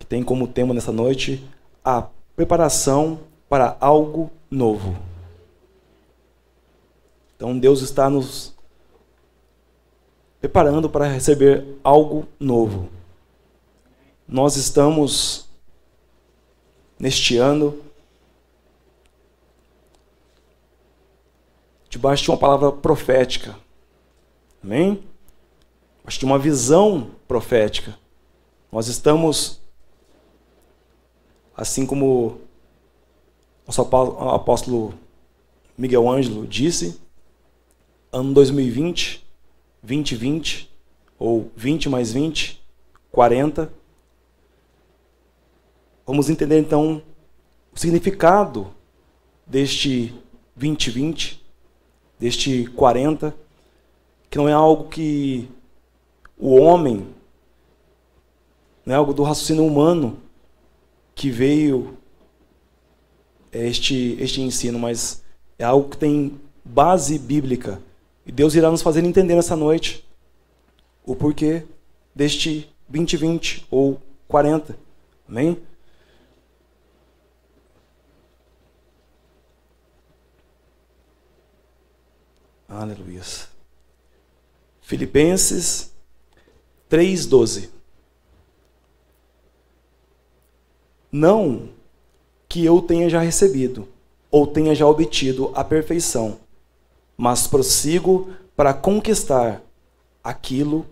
tem como tema nessa noite a preparação para algo novo. Então Deus está nos preparando para receber algo novo. Nós estamos, neste ano, debaixo de uma palavra profética. Amém? Debaixo de uma visão profética. Nós estamos, assim como o apóstolo Miguel Ângelo disse, ano 2020, 2020, ou 20 mais 20, 40. Vamos entender então o significado deste 2020, deste 40, que não é algo que o homem, não é algo do raciocínio humano que veio este ensino, mas é algo que tem base bíblica. E Deus irá nos fazer entender nessa noite o porquê deste 2020 ou 40. Amém? Aleluia. Filipenses 3:12. Não que eu tenha já recebido ou tenha já obtido a perfeição, mas prossigo para conquistar aquilo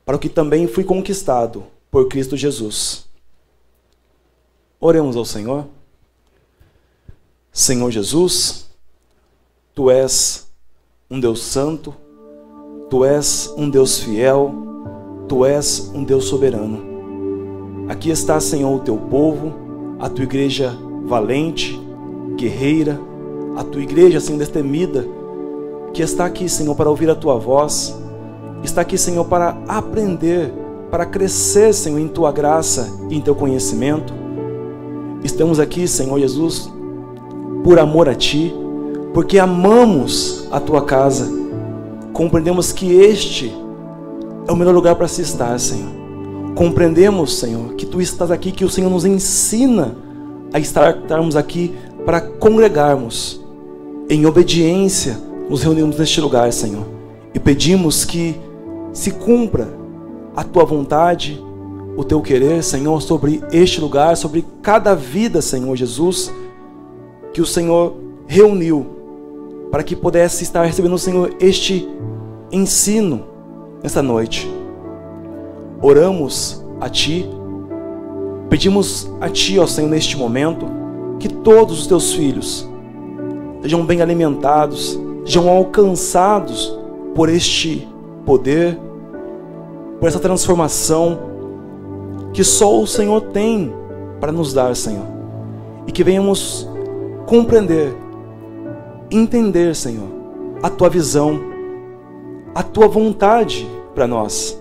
para o que também fui conquistado por Cristo Jesus. Oremos ao Senhor. Senhor Jesus, Tu és um Deus santo, Tu és um Deus fiel, Tu és um Deus soberano. Aqui está, Senhor, o Teu povo, a Tua igreja valente, guerreira, a Tua igreja, Senhor, destemida, que está aqui, Senhor, para ouvir a Tua voz, está aqui, Senhor, para aprender, para crescer, Senhor, em Tua graça e em Teu conhecimento. Estamos aqui, Senhor Jesus, por amor a Ti, porque amamos a Tua casa. Compreendemos que este é o melhor lugar para se estar, Senhor. Compreendemos, Senhor, que Tu estás aqui, que o Senhor nos ensina a estarmos aqui para congregarmos. Em obediência, nos reunimos neste lugar, Senhor. E pedimos que se cumpra a Tua vontade, o Teu querer, Senhor, sobre este lugar, sobre cada vida, Senhor Jesus, que o Senhor reuniu para que pudesse estar recebendo, Senhor, este ensino nesta noite. Oramos a Ti, pedimos a Ti, ó Senhor, neste momento, que todos os Teus filhos sejam bem alimentados, sejam alcançados por este poder, por essa transformação que só o Senhor tem para nos dar, Senhor. E que venhamos compreender, entender, Senhor, a Tua visão, a Tua vontade para nós.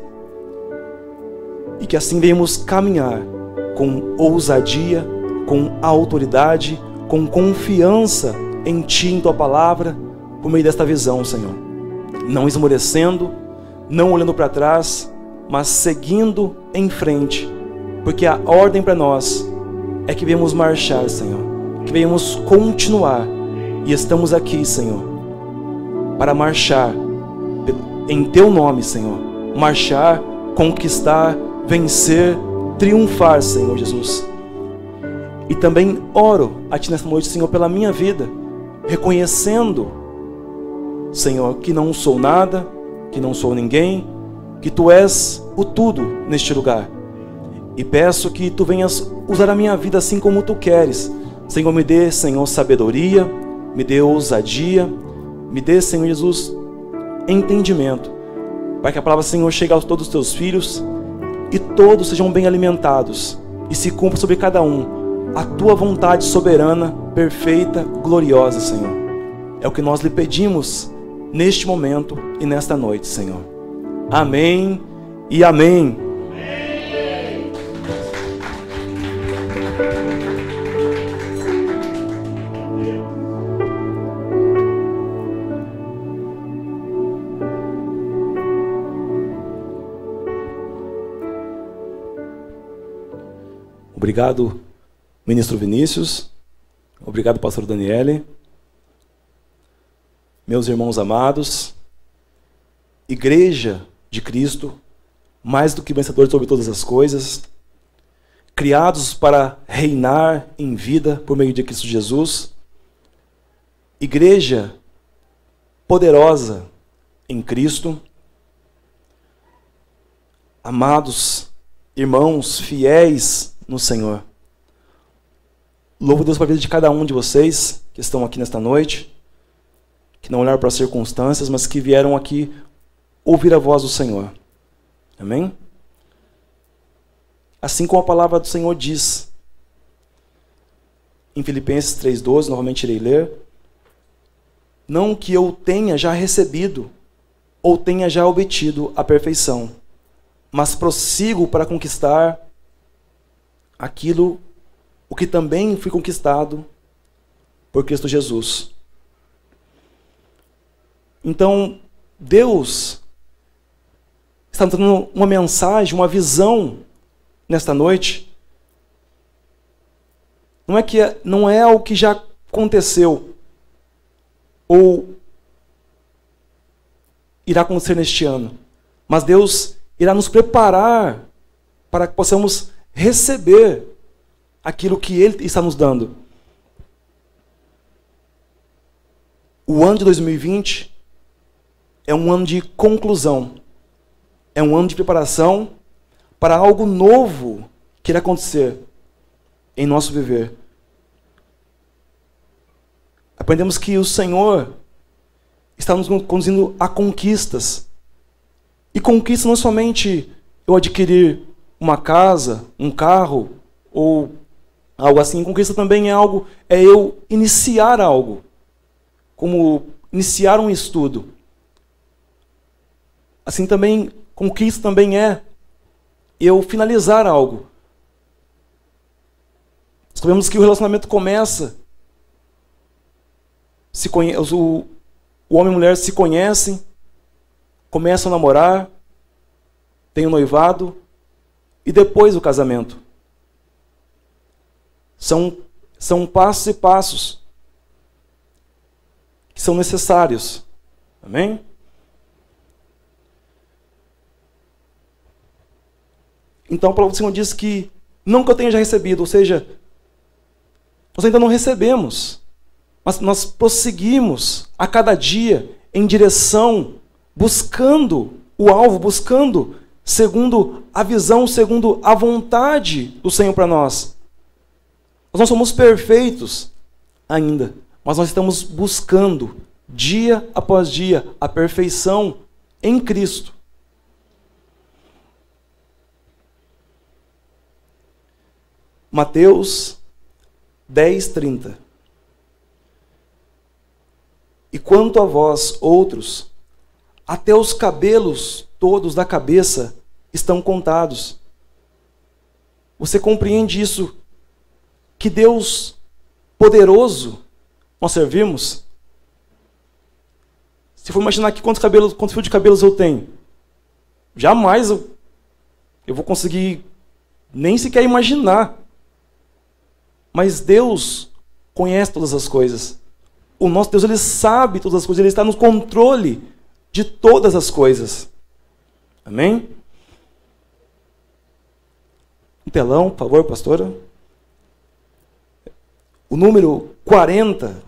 E que assim venhamos caminhar com ousadia, com autoridade, com confiança em Ti, em Tua palavra, por meio desta visão, Senhor. Não esmorecendo, não olhando para trás, mas seguindo em frente. Porque a ordem para nós é que venhamos marchar, Senhor. Que venhamos continuar. E estamos aqui, Senhor, para marchar em Teu nome, Senhor. Marchar, conquistar, vencer, triunfar, Senhor Jesus. E também oro a Ti nesta noite, Senhor, pela minha vida, reconhecendo, Senhor, que não sou nada, que não sou ninguém, que Tu és o tudo neste lugar. E peço que Tu venhas usar a minha vida assim como Tu queres. Senhor, me dê, Senhor, sabedoria, me dê ousadia, me dê, Senhor Jesus, entendimento, para que a palavra, Senhor, chegue a todos os Teus filhos e todos sejam bem alimentados e se cumpra sobre cada um a Tua vontade soberana, perfeita, gloriosa, Senhor. É o que nós lhe pedimos neste momento e nesta noite, Senhor. Amém e amém. Obrigado, ministro Vinícius. Obrigado, pastor Daniele. Meus irmãos amados, Igreja de Cristo, mais do que vencedores sobre todas as coisas, criados para reinar em vida por meio de Cristo Jesus. Igreja poderosa em Cristo. Amados irmãos fiéis no Senhor. Louvo a Deus pela vida de cada um de vocês que estão aqui nesta noite, que não olharam para as circunstâncias, mas que vieram aqui ouvir a voz do Senhor. Amém? Assim como a palavra do Senhor diz, em Filipenses 3,12, novamente irei ler, não que eu tenha já recebido ou tenha já obtido a perfeição, mas prossigo para conquistar aquilo, o que também foi conquistado por Cristo Jesus. Então, Deus está nos dando uma mensagem, uma visão nesta noite. Não é algo que já aconteceu ou irá acontecer neste ano, mas Deus irá nos preparar para que possamos receber aquilo que Ele está nos dando. O ano de 2020 é um ano de conclusão. É um ano de preparação para algo novo que irá acontecer em nosso viver. Aprendemos que o Senhor está nos conduzindo a conquistas. E conquista não é somente eu adquirir uma casa, um carro ou algo assim. Conquista também é eu iniciar algo, como iniciar um estudo. Assim também, conquista também é eu finalizar algo. Sabemos que o relacionamento começa, o homem e a mulher se conhecem, começam a namorar, têm um noivado, e depois o casamento. São passos e passos que são necessários. Amém? Então a palavra do Senhor diz que não que eu tenha já recebido, ou seja, nós ainda não recebemos, mas nós prosseguimos a cada dia em direção, buscando o alvo, buscando segundo a visão, segundo a vontade do Senhor para nós. Nós não somos perfeitos ainda, mas nós estamos buscando, dia após dia, a perfeição em Cristo. Mateus 10:30. E quanto a vós, outros, até os cabelos todos da cabeça estão contados. Você compreende isso? Que Deus poderoso nós servimos? Se for imaginar aqui quantos fios de cabelos eu tenho, jamais eu vou conseguir nem sequer imaginar. Mas Deus conhece todas as coisas. O nosso Deus, Ele sabe todas as coisas. Ele está no controle de todas as coisas. Amém? Um telão, por favor, pastora. O número 40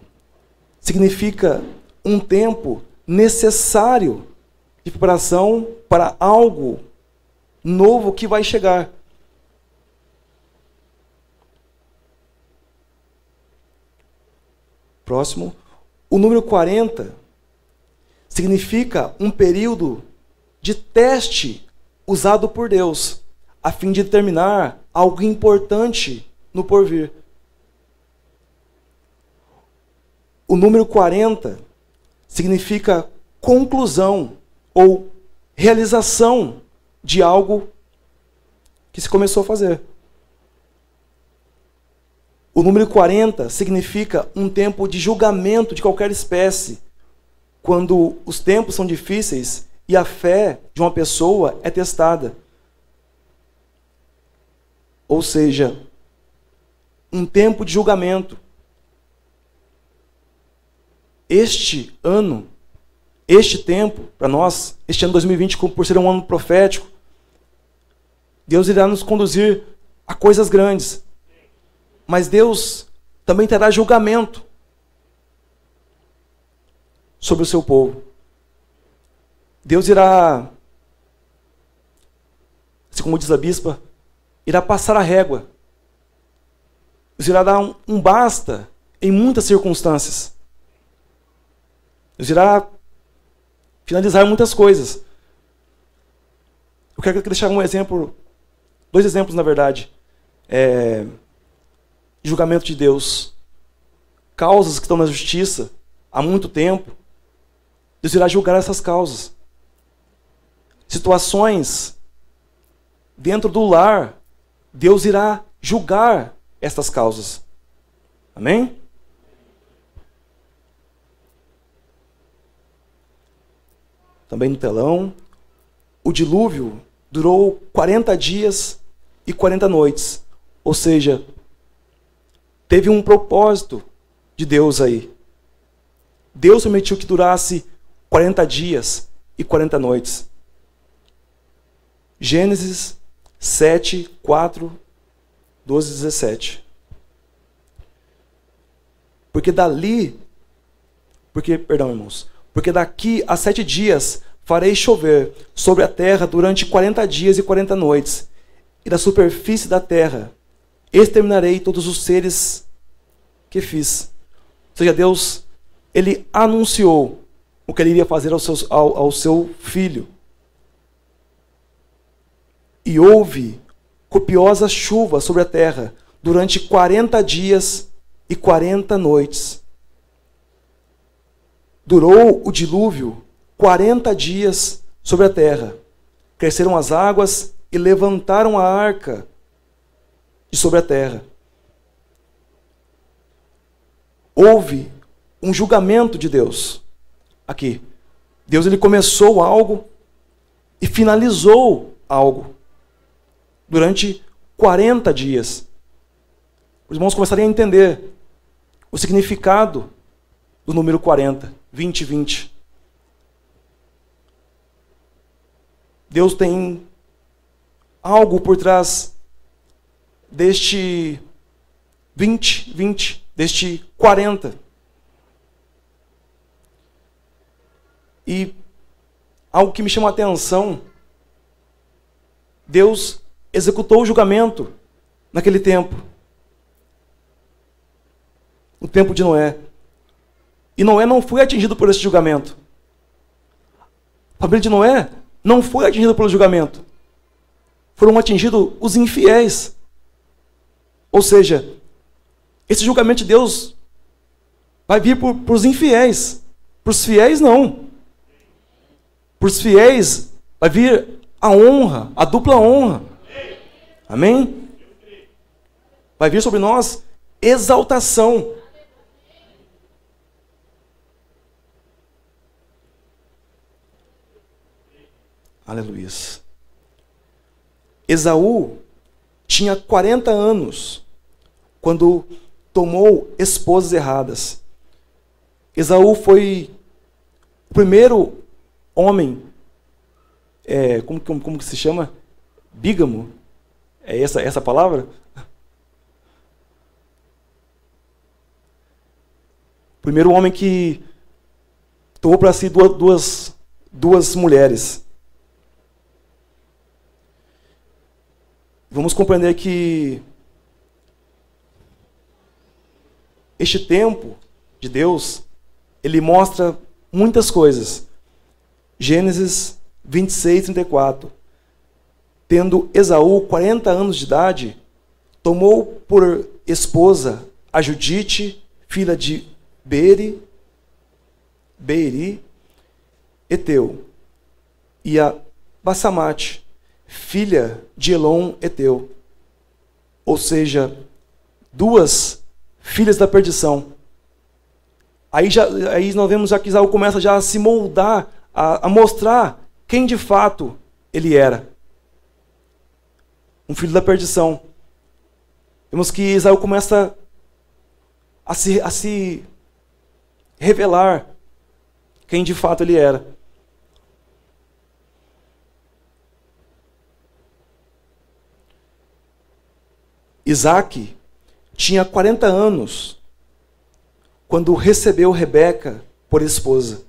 significa um tempo necessário de preparação para algo novo que vai chegar. Próximo. O número 40 significa um período de teste usado por Deus, a fim de determinar algo importante no porvir. O número 40 significa conclusão ou realização de algo que se começou a fazer. O número 40 significa um tempo de julgamento de qualquer espécie, quando os tempos são difíceis e a fé de uma pessoa é testada. Ou seja, um tempo de julgamento. Este ano, este tempo, para nós, este ano 2020, por ser um ano profético, Deus irá nos conduzir a coisas grandes. Mas Deus também terá julgamento sobre o seu povo. Deus irá, assim como diz a bispa, irá passar a régua. Deus irá dar um basta em muitas circunstâncias. Deus irá finalizar muitas coisas. Eu quero deixar um exemplo, dois exemplos na verdade, de julgamento de Deus. Causas que estão na justiça há muito tempo, Deus irá julgar essas causas. Situações dentro do lar, Deus irá julgar estas causas. Amém? Também no telão, o dilúvio durou 40 dias e 40 noites. Ou seja, teve um propósito de Deus aí. Deus permitiu que durasse 40 dias e 40 noites. Gênesis 7, 4, 12 e 17. Porque daqui a 7 dias farei chover sobre a terra durante 40 dias e 40 noites, e da superfície da terra exterminarei todos os seres que fiz. Ou seja, Deus, ele anunciou o que ele iria fazer ao seu filho. E houve copiosa chuva sobre a terra durante 40 dias e 40 noites. Durou o dilúvio 40 dias sobre a terra. Cresceram as águas e levantaram a arca de sobre a terra. Houve um julgamento de Deus aqui. Deus, ele começou algo e finalizou algo durante 40 dias. Os irmãos começarem a entender o significado do número 40, 20. Deus tem algo por trás deste 20, deste 40. E algo que me chama a atenção, Deus executou o julgamento naquele tempo. O tempo de Noé. E Noé não foi atingido por esse julgamento. A família de Noé não foi atingida pelo julgamento. Foram atingidos os infiéis. Ou seja, esse julgamento de Deus vai vir para os infiéis. Para os fiéis, não. Para os fiéis vai vir a honra, a dupla honra. Amém? Vai vir sobre nós exaltação. Aleluia. Esaú tinha 40 anos quando tomou esposas erradas. Esaú foi o primeiro homem, como que se chama? Bígamo? É essa palavra? O primeiro homem que tomou para si duas mulheres. Vamos compreender que este tempo de Deus, ele mostra muitas coisas. Gênesis 26, 34. Tendo Esaú 40 anos de idade, tomou por esposa a Judite, filha de Beeri, Eteu, e a Bassamate, filha de Elon, Eteu. Ou seja, duas filhas da perdição. Aí nós vemos já que Esaú começa já a se moldar, a mostrar quem de fato ele era. Um filho da perdição. vemos que Esaú começa a se revelar quem de fato ele era. Isaac tinha 40 anos quando recebeu Rebeca por esposa.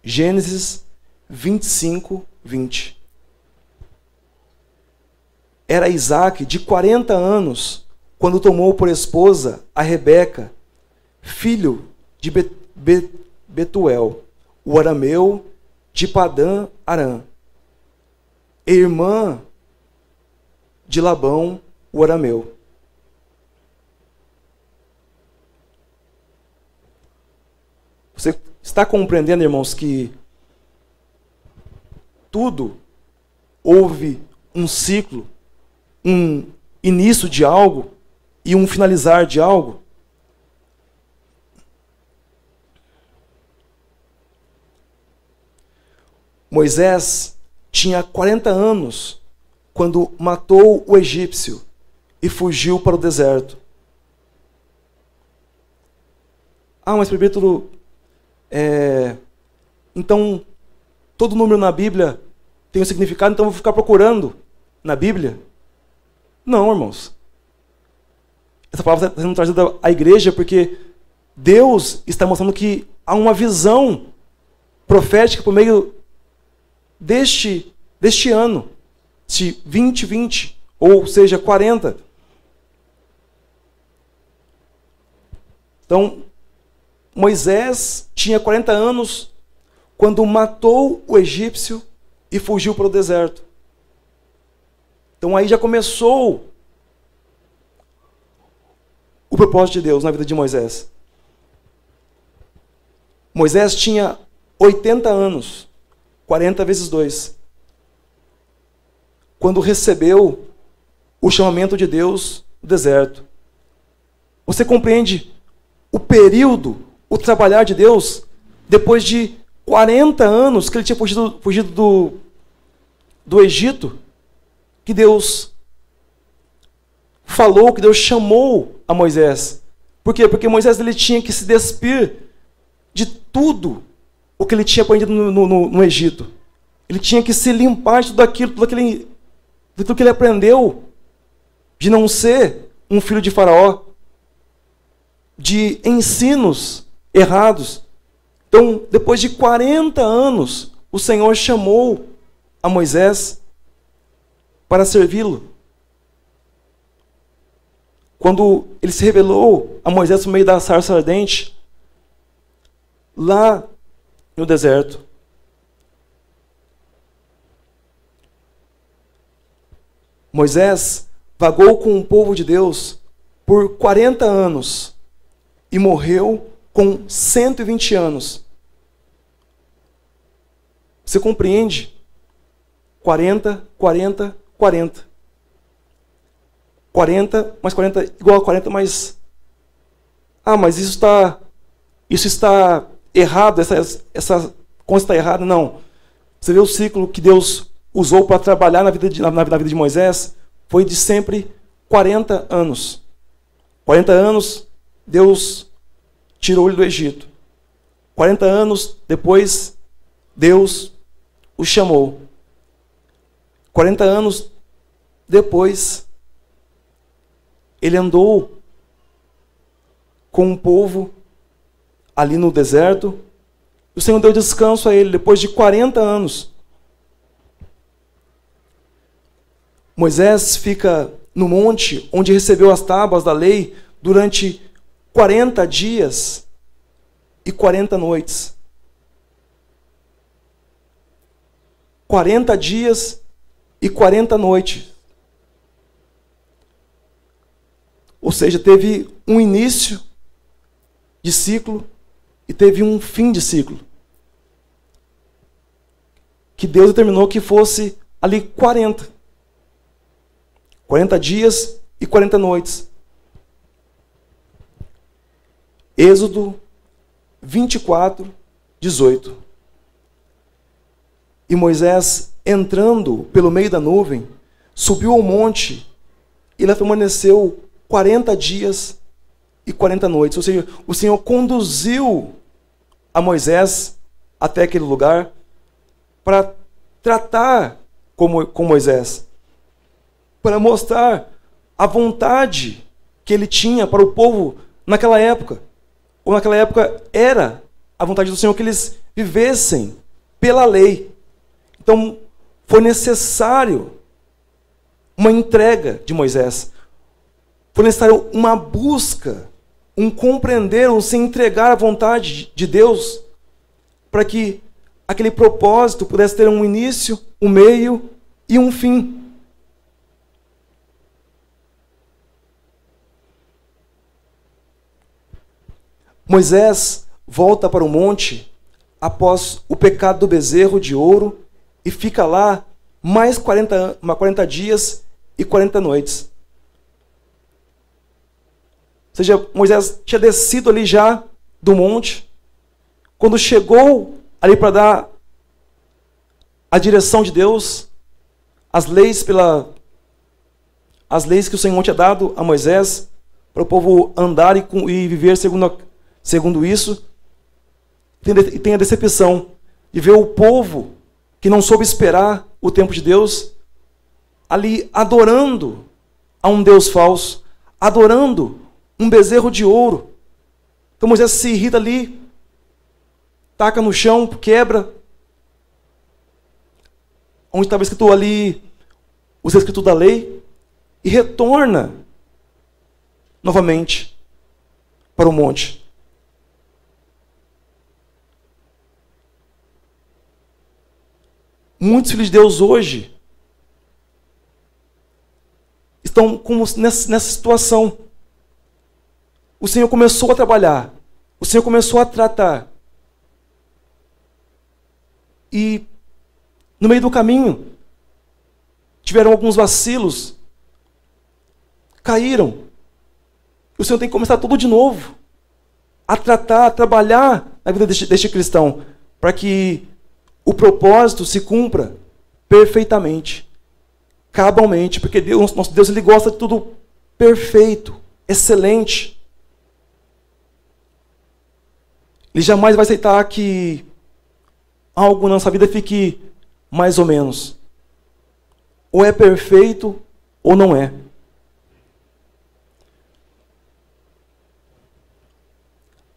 Gênesis 25, 20. Era Isaac de 40 anos quando tomou por esposa a Rebeca, filho de Betuel, o arameu de Padã Arã, irmã de Labão, o arameu. Você está compreendendo, irmãos, que tudo houve um ciclo, um início de algo e um finalizar de algo? Moisés tinha 40 anos quando matou o egípcio e fugiu para o deserto. Ah, mas presbítero, então todo número na Bíblia tem um significado, então eu vou ficar procurando na Bíblia? Não, irmãos. Essa palavra está sendo trazida à igreja porque Deus está mostrando que há uma visão profética por meio deste ano, de 2020, ou seja, 40. Então, Moisés tinha 40 anos quando matou o egípcio e fugiu para o deserto. Então aí já começou o propósito de Deus na vida de Moisés. Moisés tinha 80 anos, 40 vezes 2, quando recebeu o chamamento de Deus no deserto. Você compreende o período, o trabalhar de Deus, depois de 40 anos que ele tinha fugido do Egito, que Deus falou, que Deus chamou a Moisés. Por quê? Porque Moisés ele tinha que se despir de tudo o que ele tinha aprendido no Egito. Ele tinha que se limpar de tudo aquilo que ele aprendeu, de não ser um filho de Faraó, de ensinos errados. Então, depois de 40 anos, o Senhor chamou a Moisés para servi-lo. Quando ele se revelou a Moisés no meio da sarça ardente, lá no deserto. Moisés vagou com o povo de Deus por 40 anos e morreu com 120 anos. Você compreende? 40, 40, 40. 40 mais 40 igual a 40 mais... Ah, mas isso está errado, essa conta está errada. Não. Você vê o ciclo que Deus usou para trabalhar na vida de Moisés, foi de sempre 40 anos. 40 anos, Deus tirou ele do Egito. 40 anos depois, Deus o chamou. 40 anos depois, ele andou com um povo ali no deserto. O Senhor deu descanso a ele depois de 40 anos. Moisés fica no monte onde recebeu as tábuas da lei durante 40 dias e 40 noites. 40 dias e 40 noites. Ou seja, teve um início de ciclo e teve um fim de ciclo. Que Deus determinou que fosse ali 40. 40 dias e 40 noites. Êxodo 24, 18. E Moisés, entrando pelo meio da nuvem, subiu ao monte e ela permaneceu 40 dias e 40 noites. Ou seja, o Senhor conduziu a Moisés até aquele lugar para tratar com Moisés, para mostrar a vontade que ele tinha para o povo naquela época. Ou naquela época era a vontade do Senhor que eles vivessem pela lei. Então, foi necessário uma entrega de Moisés. Foi necessário uma busca, um compreender, um se entregar à vontade de Deus, para que aquele propósito pudesse ter um início, um meio e um fim. Moisés volta para o monte após o pecado do bezerro de ouro e fica lá mais 40 dias e 40 noites. Ou seja, Moisés tinha descido ali já do monte. Quando chegou ali para dar a direção de Deus, as leis que o Senhor tinha dado a Moisés para o povo andar e viver segundo isso, e tem a decepção de ver o povo que não soube esperar o tempo de Deus ali adorando a um Deus falso, adorando um bezerro de ouro. Então Moisés se irrita ali, taca no chão, quebra onde estava escrito ali o escrito da lei e retorna novamente para o monte. Muitos filhos de Deus hoje estão nessa situação. O Senhor começou a trabalhar, o Senhor começou a tratar. E no meio do caminho, tiveram alguns vacilos, caíram. O Senhor tem que começar tudo de novo, a tratar, a trabalhar na vida deste cristão, para que o propósito se cumpra perfeitamente, cabalmente, porque nosso Deus, Ele gosta de tudo perfeito, excelente. Ele jamais vai aceitar que algo na nossa vida fique mais ou menos. Ou é perfeito ou não é.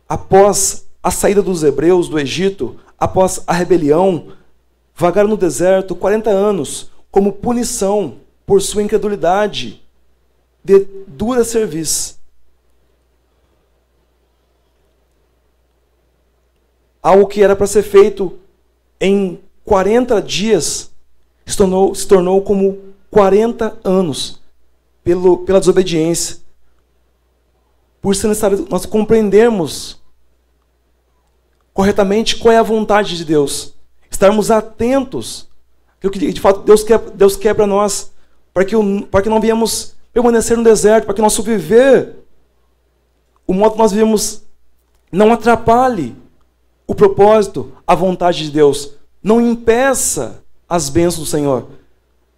Após a saída dos hebreus do Egito, após a rebelião, vagaram no deserto 40 anos como punição por sua incredulidade de dura serviço. Algo que era para ser feito em 40 dias se tornou como 40 anos pela desobediência. Por ser necessário nós compreendermos corretamente qual é a vontade de Deus. Estarmos atentos ao que de fato Deus quer para nós, para que não venhamos permanecer no deserto, para que nosso viver, o modo que nós vivemos, não atrapalhe o propósito, a vontade de Deus. Não impeça as bênçãos do Senhor.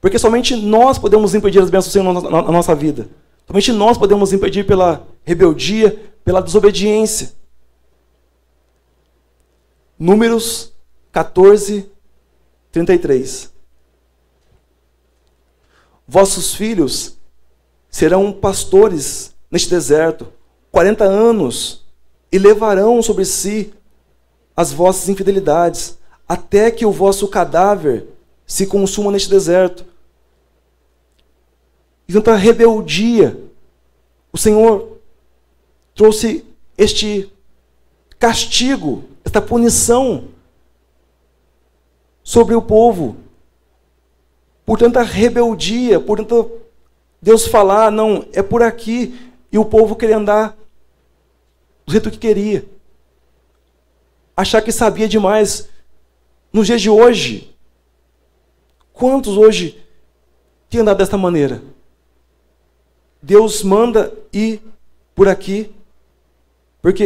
Porque somente nós podemos impedir as bênçãos do Senhor na nossa vida. Somente nós podemos impedir pela rebeldia, pela desobediência. Números 14, 33. Vossos filhos serão pastores neste deserto 40 anos e levarão sobre si as vossas infidelidades, até que o vosso cadáver se consuma neste deserto. E tanta rebeldia, o Senhor trouxe este castigo, esta punição sobre o povo. Por tanta rebeldia, por tanto Deus falar, não, é por aqui, e o povo querer andar do jeito que queria. Achar que sabia demais. Nos dias de hoje, quantos hoje têm andado desta maneira? Deus manda ir por aqui, porque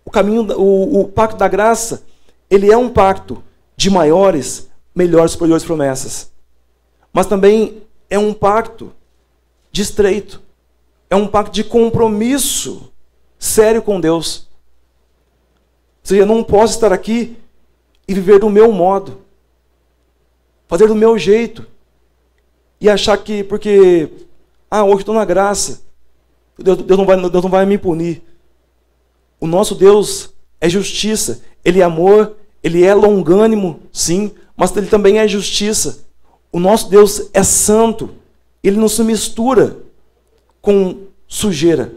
o caminho, o pacto da graça, ele é um pacto de maiores, melhores, superiores promessas. Mas também é um pacto de estreito. É um pacto de compromisso sério com Deus. Ou seja, eu não posso estar aqui e viver do meu modo, fazer do meu jeito, e achar que porque, hoje estou na graça, Deus não vai me punir. O nosso Deus é justiça, Ele é amor, Ele é longânimo, sim, mas Ele também é justiça. O nosso Deus é santo, Ele não se mistura com sujeira.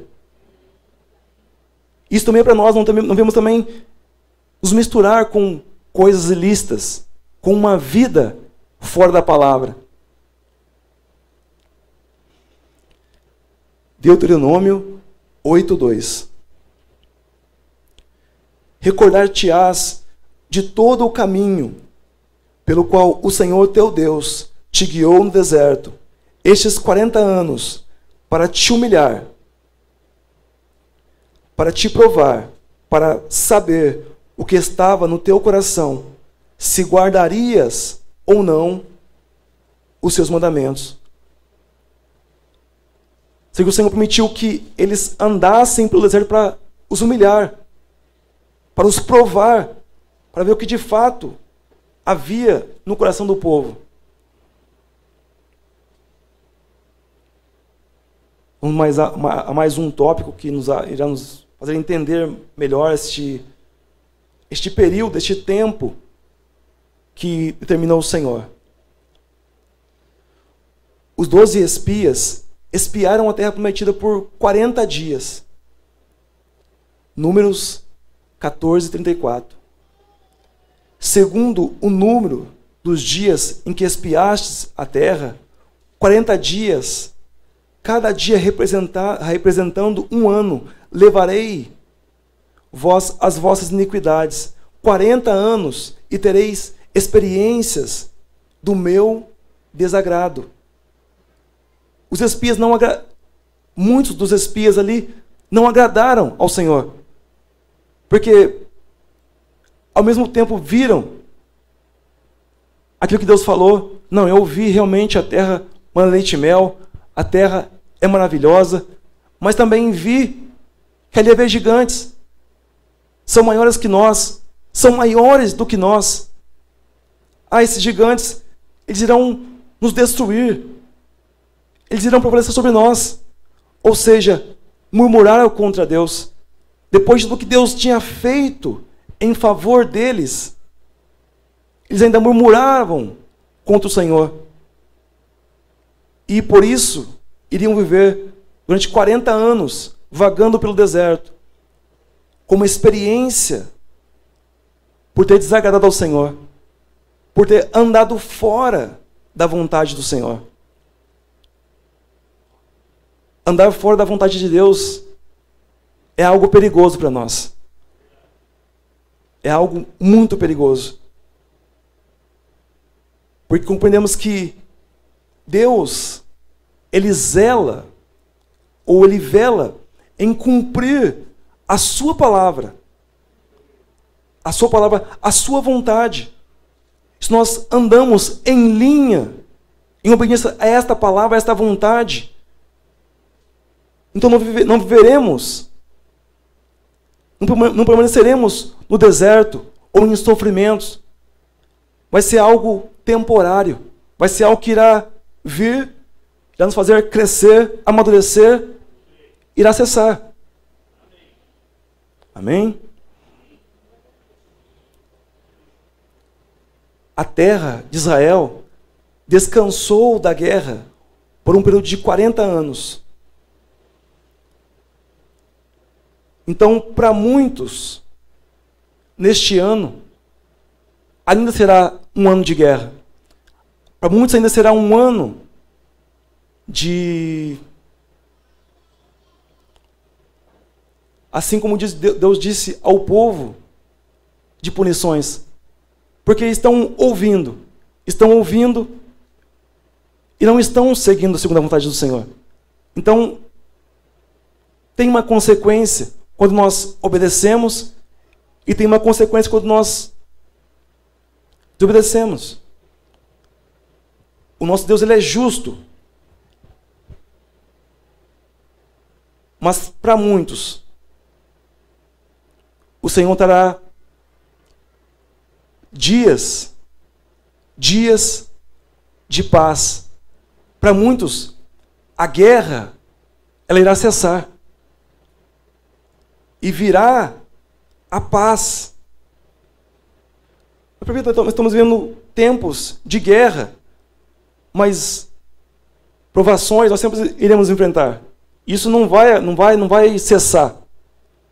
Isso também é para nós, não devemos também nos misturar com coisas ilícitas, com uma vida fora da palavra. Deuteronômio 8:2. Recordar-te-ás de todo o caminho pelo qual o Senhor teu Deus te guiou no deserto, estes 40 anos, para te humilhar, para te provar, para saber o que estava no teu coração, se guardarias ou não os seus mandamentos. O Senhor permitiu que eles andassem pelo deserto para os humilhar, para os provar, para ver o que de fato havia no coração do povo. Vamos a mais um tópico que irá nos fazer entender melhor este período, este tempo que determinou o Senhor. Os 12 espias espiaram a terra prometida por 40 dias. Números 14:34. Segundo o número dos dias em que espiastes a terra, 40 dias, cada dia representando um ano, levarei vós as vossas iniquidades. 40 anos e tereis experiências do meu desagrado. Os espias muitos dos espias ali não agradaram ao Senhor. Porque ao mesmo tempo viram aquilo que Deus falou. Não, eu vi realmente a terra mana leite e mel, a terra é maravilhosa, mas também vi que ali havia gigantes. São maiores que nós, são maiores do que nós. Esses gigantes, eles irão nos destruir. Eles irão prevalecer sobre nós. Ou seja, murmuraram contra Deus. Depois do que Deus tinha feito em favor deles, eles ainda murmuravam contra o Senhor. E por isso, iriam viver durante 40 anos, vagando pelo deserto, como experiência por ter desagradado ao Senhor, por ter andado fora da vontade do Senhor. Andar fora da vontade de Deus é algo perigoso para nós. É algo muito perigoso. Porque compreendemos que Deus, Ele zela, ou Ele vela em cumprir a sua palavra. A sua palavra, a sua vontade. Se nós andamos em linha, em obediência a esta palavra, a esta vontade, então não viveremos, não permaneceremos no deserto ou em sofrimentos. Vai ser algo temporário. Vai ser algo que irá vir, irá nos fazer crescer, amadurecer, irá cessar. Amém? A terra de Israel descansou da guerra por um período de 40 anos. Então, para muitos, neste ano, ainda será um ano de guerra. Para muitos ainda será um ano de... Assim como Deus disse ao povo, de punições. Porque estão ouvindo e não estão seguindo segundo a vontade do Senhor. Então, tem uma consequência quando nós obedecemos e tem uma consequência quando nós desobedecemos. O nosso Deus, Ele é justo. Mas para muitos, o Senhor trará dias de paz. Para muitos, a guerra, ela irá cessar. E virá a paz. Nós estamos vivendo tempos de guerra, mas provações nós sempre iremos enfrentar. Isso não vai cessar.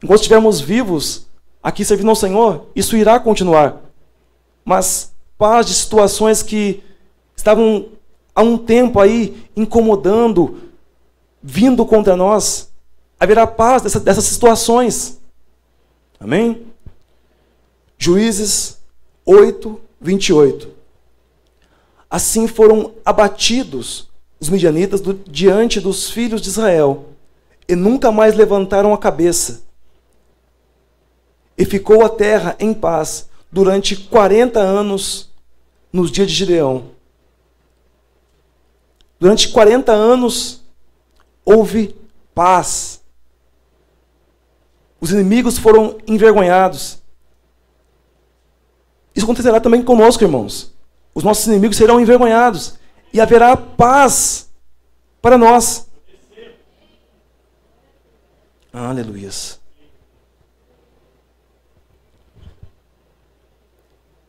Enquanto estivermos vivos aqui servindo ao Senhor, isso irá continuar. Mas paz de situações que estavam há um tempo aí incomodando, vindo contra nós, haverá paz dessas situações. Amém? Juízes 8, 28. Assim foram abatidos os midianitas diante dos filhos de Israel, e nunca mais levantaram a cabeça. E ficou a terra em paz durante 40 anos nos dias de Gideão. Durante 40 anos houve paz. Os inimigos foram envergonhados. Isso acontecerá também conosco, irmãos. Os nossos inimigos serão envergonhados. E haverá paz para nós. Aleluias.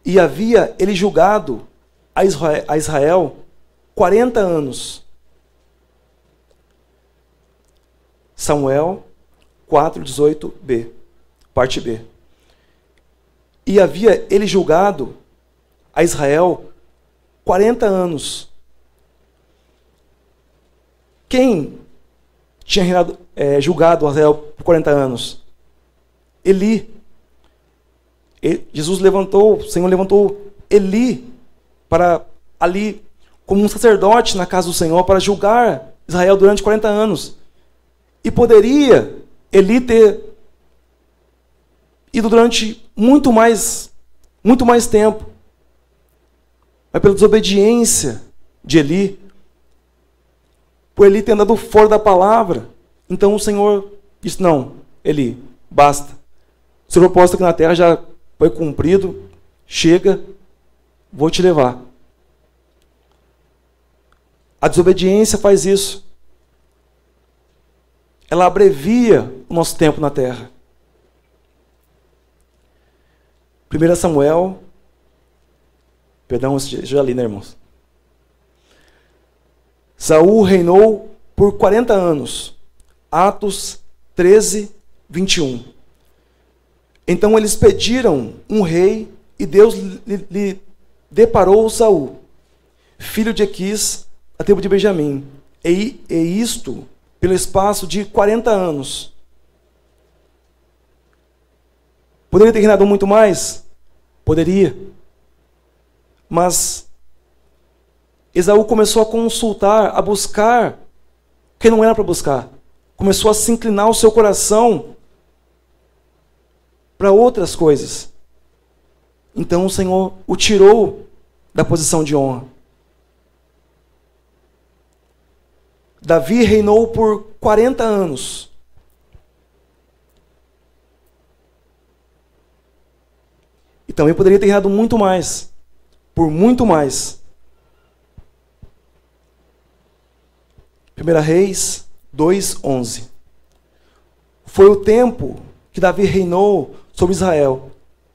E havia ele julgado a Israel 40 anos. Samuel 4:18b, parte B. E havia ele julgado a Israel 40 anos. Quem tinha julgado Israel por 40 anos? Eli. O Senhor levantou Eli para ali, como um sacerdote na casa do Senhor, para julgar Israel durante 40 anos. E poderia Eli ter ido durante muito mais tempo. Mas pela desobediência de Eli, por Eli ter andado fora da palavra, então o Senhor disse: não, Eli, basta. O seu propósito aqui na terra já foi cumprido, chega, vou te levar. A desobediência faz isso. Ela abrevia o nosso tempo na terra. 1 Samuel, perdão, já li, né, irmãos? Saul reinou por 40 anos. Atos 13, 21. Então eles pediram um rei e Deus lhe deparou Saul, filho de Aquis, da tribo de Benjamim. E isto pelo espaço de 40 anos. Poderia ter reinado muito mais? Poderia. Mas Esaú começou a consultar, a buscar o que não era para buscar. Começou a se inclinar o seu coração para outras coisas. Então o Senhor o tirou da posição de honra. Davi reinou por 40 anos. E também poderia ter reinado muito mais. Por muito mais. 1 Reis 2:11. Foi o tempo que Davi reinou sobre Israel.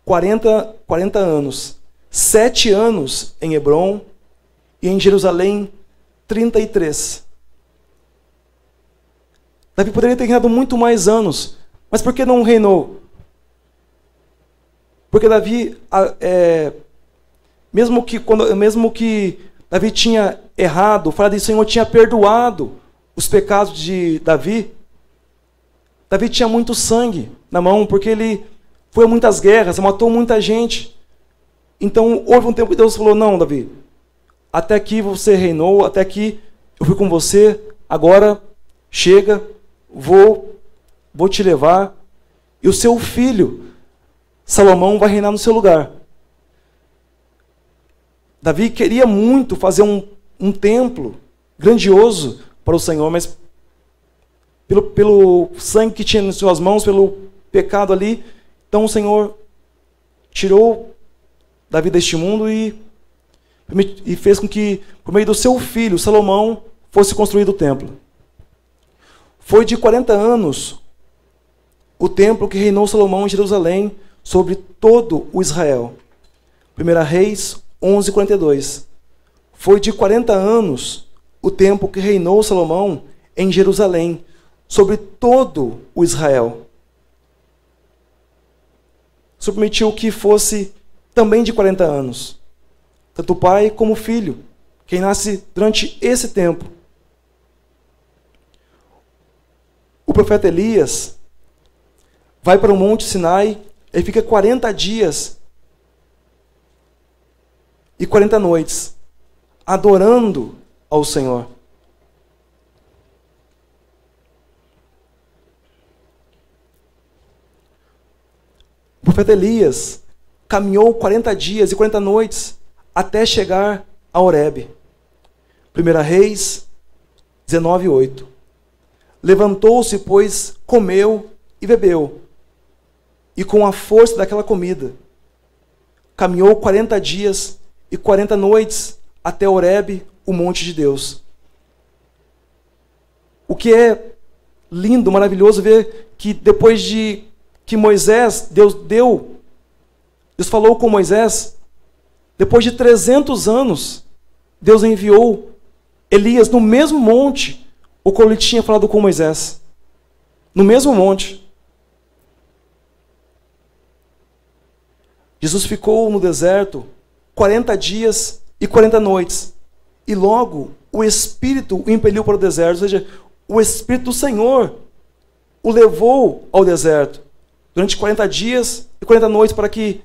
40 anos. 7 anos em Hebrom e em Jerusalém 33. Davi poderia ter reinado muito mais anos. Mas por que não reinou? Porque Davi, mesmo que Davi tinha errado, fala disso, o Senhor tinha perdoado os pecados de Davi. Davi tinha muito sangue na mão, porque ele foi a muitas guerras, matou muita gente. Então houve um tempo que Deus falou: não, Davi, até aqui você reinou, até aqui eu fui com você, agora chega, vou te levar, e o seu filho Salomão vai reinar no seu lugar. Davi queria muito fazer um templo grandioso para o Senhor, mas pelo sangue que tinha em suas mãos, pelo pecado ali. Então o Senhor tirou Davi deste mundo e fez com que, por meio do seu filho, Salomão, fosse construído o templo. Foi de 40 anos o templo que reinou Salomão em Jerusalém sobre todo o Israel. 1 Reis 11:42. Foi de 40 anos o tempo que reinou Salomão em Jerusalém sobre todo o Israel. O Senhor permitiu que fosse também de 40 anos. Tanto o pai como o filho, quem nasce durante esse tempo. O profeta Elias vai para o Monte Sinai e fica 40 dias e 40 noites adorando ao Senhor. O profeta Elias caminhou 40 dias e 40 noites até chegar a Horebe. 1 Reis 19:8. Levantou-se, pois, comeu e bebeu. E com a força daquela comida, caminhou 40 dias e 40 noites até Horebe, o monte de Deus. O que é lindo, maravilhoso ver que depois de que Moisés, Deus falou com Moisés, depois de 300 anos, Deus enviou Elias no mesmo monte o qual ele tinha falado com Moisés. No mesmo monte. Jesus ficou no deserto 40 dias e 40 noites. E logo o Espírito o impeliu para o deserto. Ou seja, o Espírito do Senhor o levou ao deserto durante 40 dias e 40 noites para que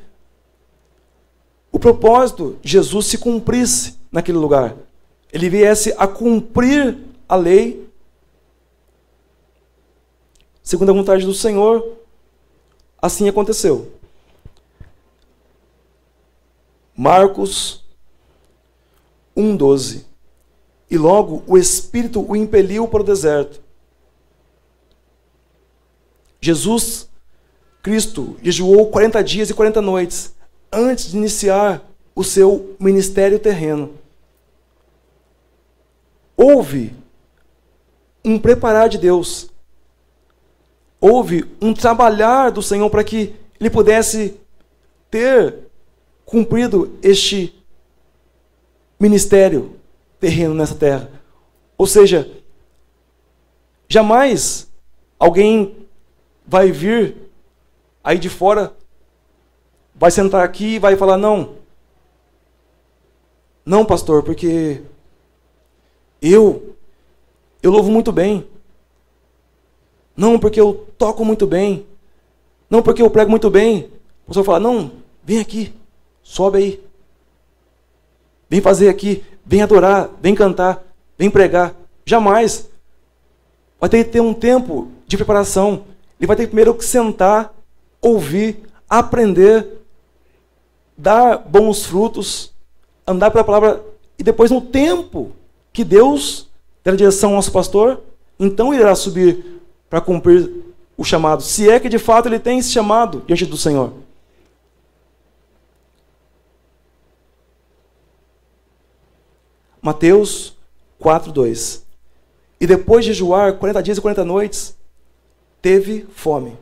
o propósito de Jesus se cumprisse naquele lugar. Ele viesse a cumprir a lei segundo a vontade do Senhor. Assim aconteceu. Marcos 1:12. E logo o Espírito o impeliu para o deserto. Jesus Cristo jejuou 40 dias e 40 noites antes de iniciar o seu ministério terreno. Houve um preparar de Deus. Houve um trabalhar do Senhor para que ele pudesse ter cumprido este ministério terreno nessa terra. Ou seja, jamais alguém vai vir aí de fora, vai sentar aqui e vai falar, não, pastor, porque eu louvo muito bem. Não, porque eu toco muito bem. Não, porque eu prego muito bem. O pastor fala, não, vem aqui, sobe aí. Vem fazer aqui, vem adorar, vem cantar, vem pregar. Jamais. Vai ter que ter um tempo de preparação. Ele vai ter primeiro que sentar, ouvir, aprender, dar bons frutos, andar pela palavra, e depois, no tempo que Deus der a direção ao nosso pastor, então ele irá subir para cumprir o chamado, se é que de fato ele tem esse chamado diante do Senhor. Mateus 4:2. E depois de jejuar 40 dias e 40 noites, teve fome.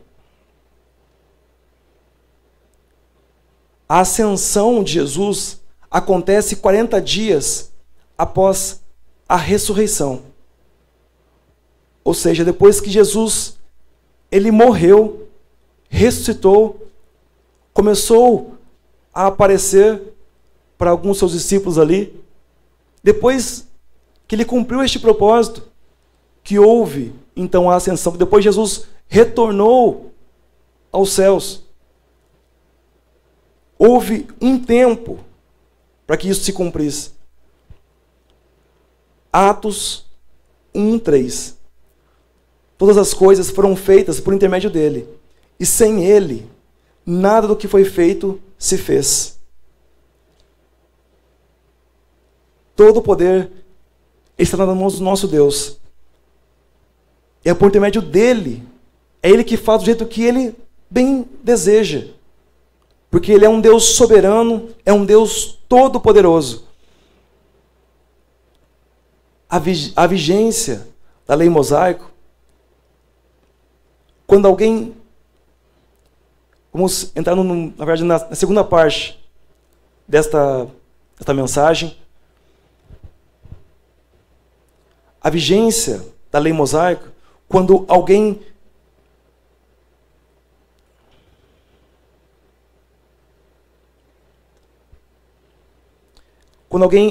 A ascensão de Jesus acontece 40 dias após a ressurreição. Ou seja, depois que Jesus ele morreu, ressuscitou, começou a aparecer para alguns de seus discípulos ali. Depois que ele cumpriu este propósito, que houve então a ascensão, depois Jesus retornou aos céus. Houve um tempo para que isso se cumprisse. Atos 1:3. Todas as coisas foram feitas por intermédio dele, e sem ele, nada do que foi feito se fez. Todo o poder está nas mãos do nosso Deus. é por intermédio dele. É ele que faz do jeito que ele bem deseja. Porque ele é um Deus soberano, é um Deus todo-poderoso. A vigência da lei mosaico, quando alguém... Vamos entrar, na verdade, na segunda parte desta mensagem. A vigência da lei mosaica, quando alguém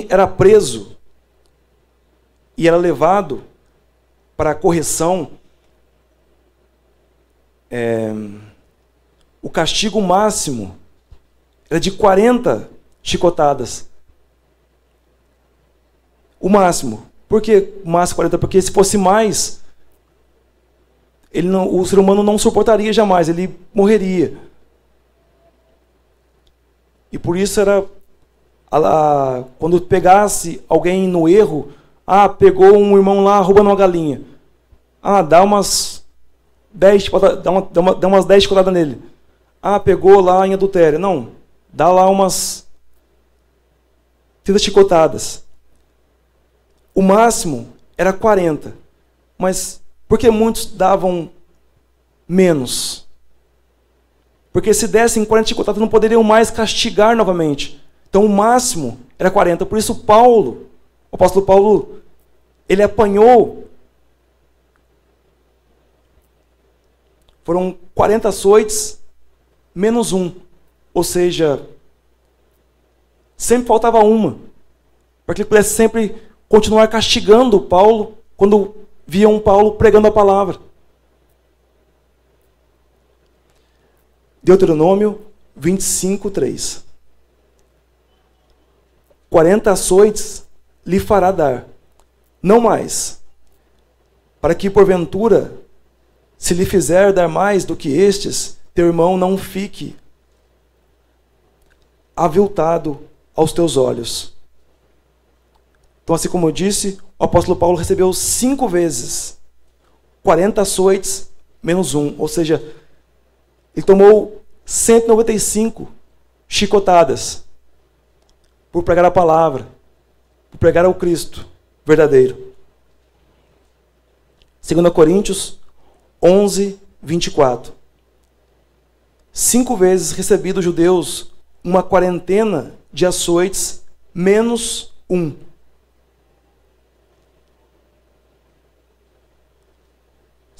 era preso e era levado para a correção, o castigo máximo era de 40 chicotadas. O máximo. Por que o máximo 40? Porque se fosse mais, o ser humano não suportaria jamais, ele morreria. E por isso era, quando pegasse alguém no erro, pegou um irmão lá roubando uma galinha. Dá umas 10 chicotadas nele. Pegou lá em adultério. Não, dá lá umas 30 chicotadas. O máximo era 40. Mas por que muitos davam menos? Porque se dessem 40 chicotadas, não poderiam mais castigar novamente. Então o máximo era 40. Por isso o apóstolo Paulo, ele apanhou. Foram 40 açoites, menos um. Ou seja, sempre faltava uma. Para que ele pudesse sempre continuar castigando Paulo quando viam Paulo pregando a palavra. Deuteronômio 25:3. 40 açoites lhe fará dar, não mais, para que porventura, se lhe fizer dar mais do que estes, teu irmão não fique aviltado aos teus olhos. Então, assim como eu disse, o apóstolo Paulo recebeu 5 vezes 40 açoites menos um, ou seja, ele tomou 195 chicotadas por pregar a palavra, por pregar ao Cristo verdadeiro. 2 Coríntios 11:24. 5 vezes recebi dos judeus uma quarentena de açoites menos um.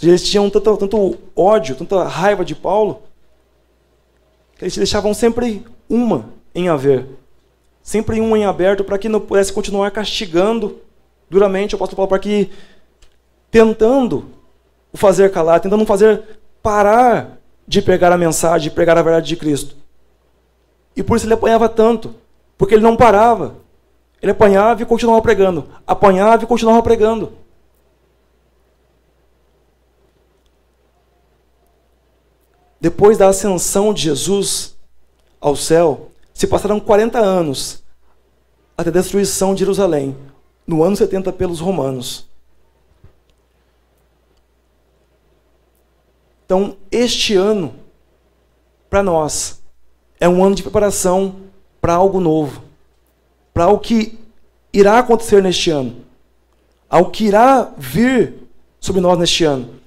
Eles tinham tanto ódio, tanta raiva de Paulo, que eles deixavam sempre uma em haver. Sempre uma em aberto, para que não pudesse continuar castigando duramente o apóstolo Paulo, para que, tentando o fazer calar, tentando fazer parar de pregar a mensagem, de pregar a verdade de Cristo. E por isso ele apanhava tanto, porque ele não parava. Ele apanhava e continuava pregando. Apanhava e continuava pregando. Depois da ascensão de Jesus ao céu, se passaram 40 anos até a destruição de Jerusalém, no ano 70 pelos romanos. Então, este ano, para nós, é um ano de preparação para algo novo, para algo que irá acontecer neste ano, algo que irá vir sobre nós neste ano.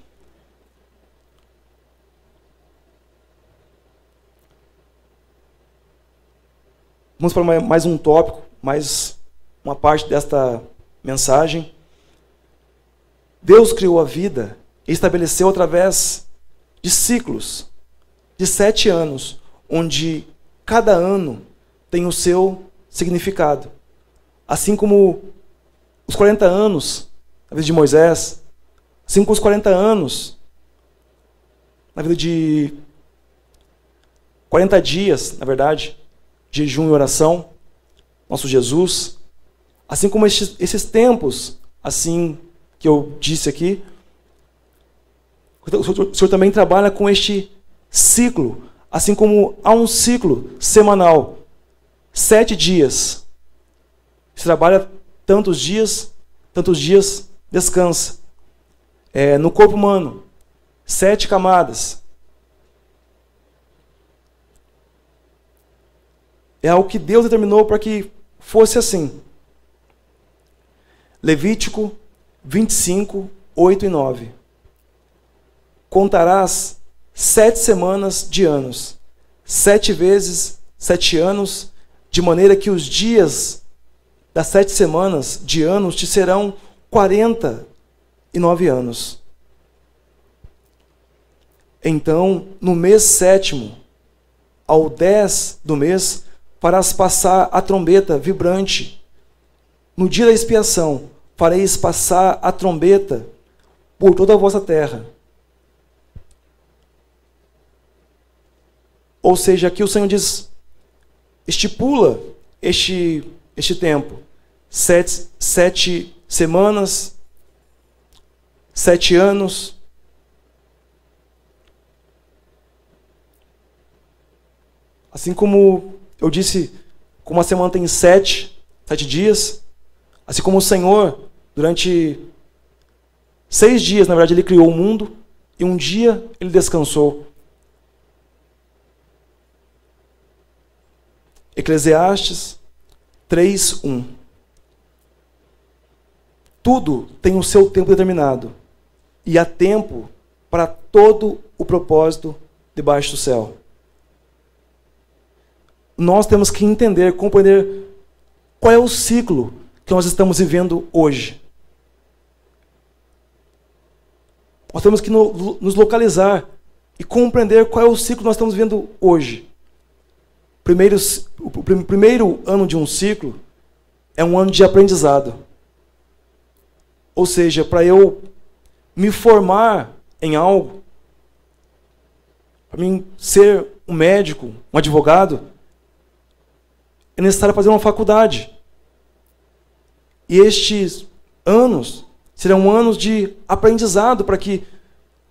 Vamos para mais um tópico, mais uma parte desta mensagem. Deus criou a vida e estabeleceu através de ciclos de 7 anos, onde cada ano tem o seu significado. Assim como os 40 anos na vida de Moisés, assim como os 40 anos na vida de 40 dias, na verdade, jejum e oração, nosso Jesus, assim como esses tempos, assim que eu disse aqui, o Senhor também trabalha com este ciclo, assim como há um ciclo semanal, 7 dias. Você trabalha tantos dias, descansa. no corpo humano, 7 camadas. É algo que Deus determinou para que fosse assim. Levítico 25, 8 e 9. Contarás 7 semanas de anos, 7 vezes 7 anos, de maneira que os dias das 7 semanas de anos te serão 49 anos. Então, no mês 7º, ao 10 do mês, farás passar a trombeta vibrante. No dia da expiação, fareis passar a trombeta por toda a vossa terra. Ou seja, aqui o Senhor diz, estipula este tempo. 7 semanas, 7 anos. Assim como eu disse, como a semana tem 7 dias, assim como o Senhor, durante 6 dias, na verdade, Ele criou o mundo, e um dia Ele descansou. Eclesiastes 3:1. Tudo tem o seu tempo determinado, e há tempo para todo o propósito debaixo do céu. Nós temos que entender, compreender qual é o ciclo que nós estamos vivendo hoje. Nós temos que nos localizar e compreender qual é o ciclo que nós estamos vivendo hoje. O primeiro ano de um ciclo é um ano de aprendizado. Ou seja, para eu me formar em algo, para mim ser um médico, um advogado, é necessário fazer uma faculdade. E estes anos serão anos de aprendizado para que,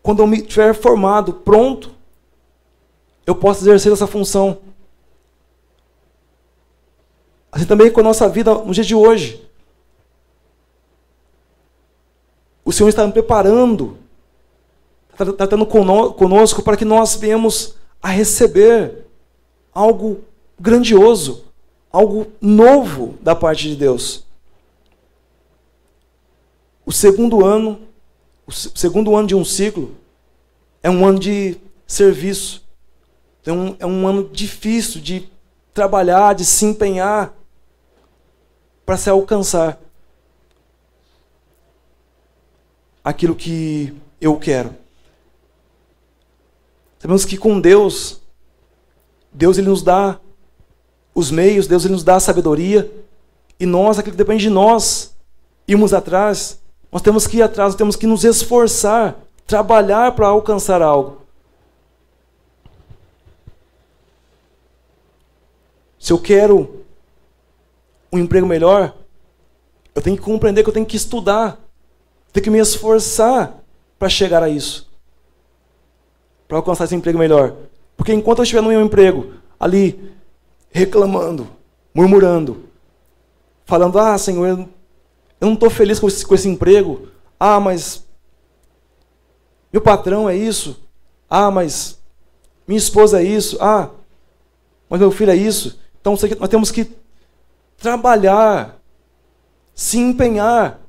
quando eu me tiver formado, pronto, eu possa exercer essa função. Assim também com a nossa vida no dia de hoje. O Senhor está me preparando, está tratando conosco para que nós venhamos a receber algo grandioso, algo novo da parte de Deus. O segundo ano de um ciclo é um ano de serviço. É um ano difícil de trabalhar, de se empenhar para se alcançar aquilo que eu quero. Sabemos que com Deus Ele nos dá os meios, Deus Ele nos dá a sabedoria, e nós, aquilo que depende de nós, irmos atrás, nós temos que ir atrás, nós temos que nos esforçar, trabalhar para alcançar algo. Se eu quero um emprego melhor, eu tenho que compreender que eu tenho que estudar, tenho que me esforçar para chegar a isso, para alcançar esse emprego melhor. Porque enquanto eu estiver no meu emprego, ali, reclamando, murmurando, falando, Senhor, eu não estou feliz com esse emprego, mas meu patrão é isso, mas minha esposa é isso, mas meu filho é isso. Então nós temos que trabalhar, se empenhar.